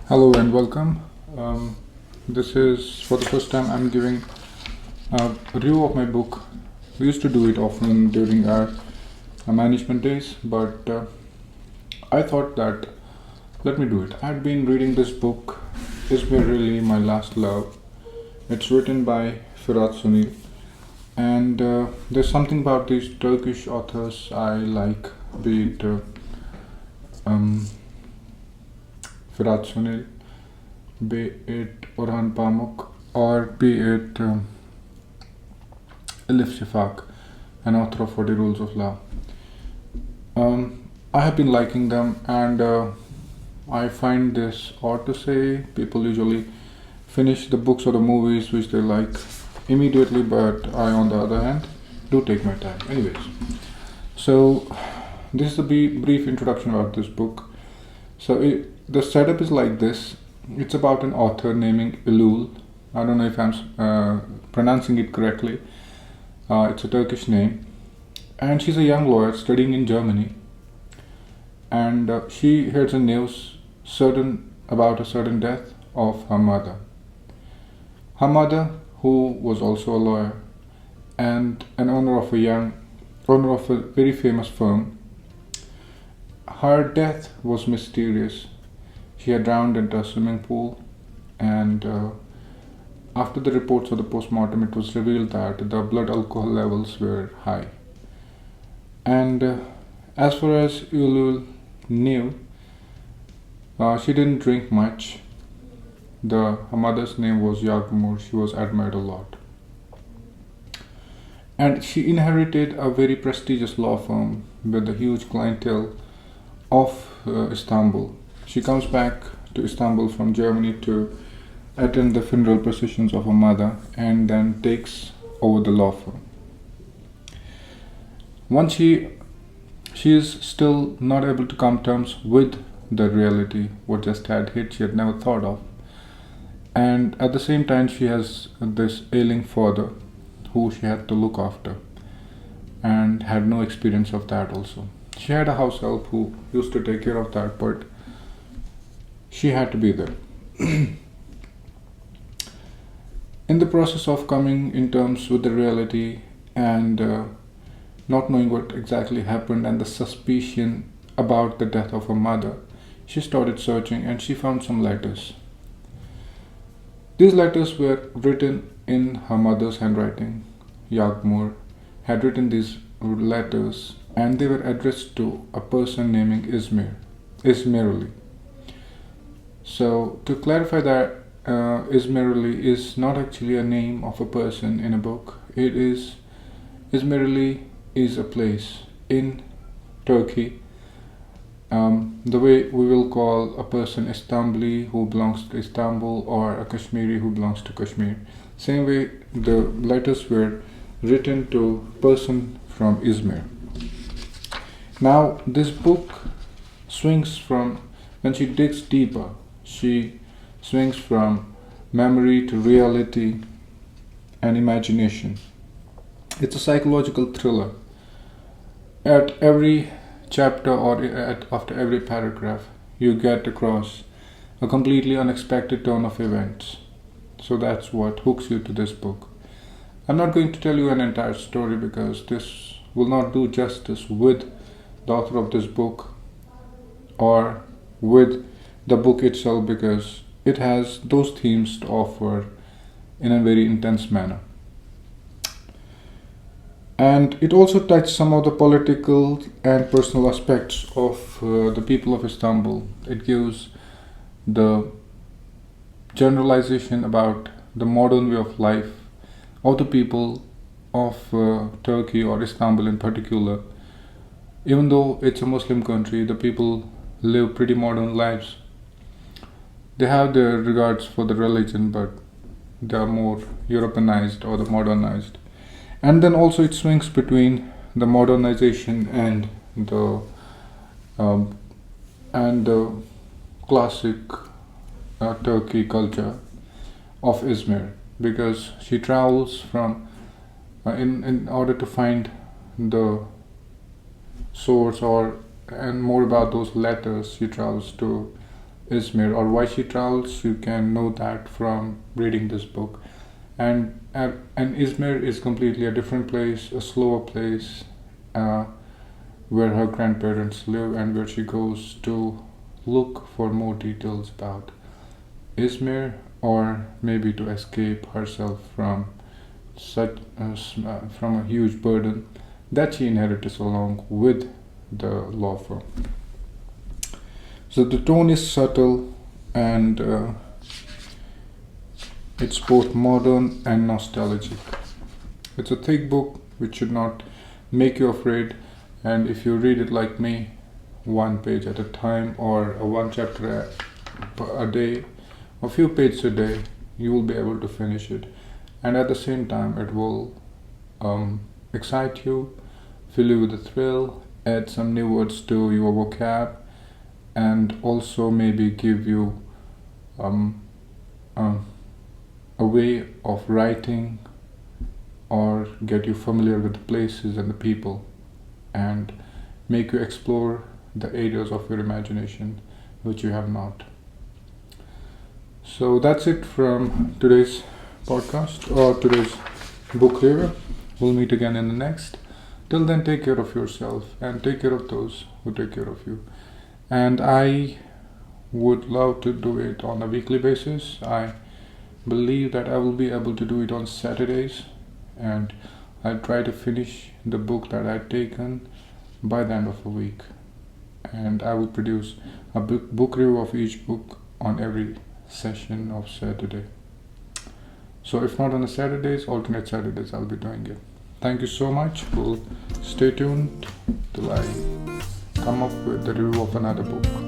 Hello and welcome. This is for the first time I'm giving a review of my book. We used to do it often during our management days, but I thought that let me do it. I've been reading this book, Is Me Really My Last Love? It's written by Firat Sunel, and there's something about these Turkish authors I like, be it um, Firat Sunel, be it Orhan Pamuk, or be it Elif Shafak, an author of 40 Rules of Law. I have been liking them, and I find this odd to say. People usually finish the books or the movies which they like immediately, but I, on the other hand, do take my time. Anyways, so this is a brief introduction about this book. The setup is like this. It's about an author named Ilul. I don't know if I'm pronouncing it correctly. It's a Turkish name. And she's a young lawyer studying in Germany. And she hears a news about a certain death of her mother. Her mother, who was also a lawyer and an owner of a very famous firm. Her death was mysterious. She had drowned into a swimming pool, and after the reports of the postmortem, it was revealed that the blood alcohol levels were high. And as far as Ulul knew, she didn't drink much. Her mother's name was Yagmur. She was admired a lot. And she inherited a very prestigious law firm with a huge clientele of Istanbul. She comes back to Istanbul from Germany to attend the funeral processions of her mother and then takes over the law firm. Once she is still not able to come to terms with the reality, what just had hit she had never thought of. And at the same time, she has this ailing father who she had to look after and had no experience of that also. She had a house help who used to take care of that, but she had to be there. In the process of coming in terms with the reality and not knowing what exactly happened and the suspicion about the death of her mother, she started searching and she found some letters. These letters were written in her mother's handwriting. Yagmur had written these letters and they were addressed to a person named Ismirli. So to clarify that, Ismirli is not actually a name of a person in a book. Ismirli is a place in Turkey. The way we will call a person Istanbuli who belongs to Istanbul or a Kashmiri who belongs to Kashmir. Same way the letters were written to a person from Izmir. Now this book swings from, when she digs deeper, she swings from memory to reality and imagination. It's a psychological thriller. At every chapter or after every paragraph, you get across a completely unexpected turn of events. So that's what hooks you to this book. I'm not going to tell you an entire story because this will not do justice with the author of this book or with the book itself, because it has those themes to offer in a very intense manner. And it also touched some of the political and personal aspects of the people of Istanbul. It gives the generalization about the modern way of life of the people of Turkey or Istanbul in particular. Even though it's a Muslim country, the people live pretty modern lives. They have their regards for the religion, but they are more Europeanized or the modernized. And then also it swings between the modernization and the classic Turkey culture of Izmir, because she travels from in order to find the source and more about those letters. She travels to Izmir or why she travels, you can know that from reading this book. And Izmir is completely a different place, a slower place, uh, where her grandparents live and where she goes to look for more details about Izmir, or maybe to escape herself from from a huge burden that she inherited along with the law firm. So the tone is subtle and it's both modern and nostalgic. It's a thick book which should not make you afraid, and if you read it like me, one page at a time or one chapter a day, a few pages a day, you will be able to finish it. And at the same time, it will excite you, fill you with a thrill, add some new words to your vocab, and also maybe give you um, um, a way of writing or get you familiar with the places and the people and make you explore the areas of your imagination which you have not. So that's it from today's podcast or today's book review. We'll meet again in the next. Till then, take care of yourself and take care of those who take care of you. And I would love to do it on a weekly basis. I believe that I will be able to do it on Saturdays, and I'll try to finish the book that I've taken by the end of a week. And I will produce a book review of each book on every session of Saturday. So if not on the Saturdays, alternate Saturdays I'll be doing it. Thank you so much. We'll stay tuned till I come up with the review of another book.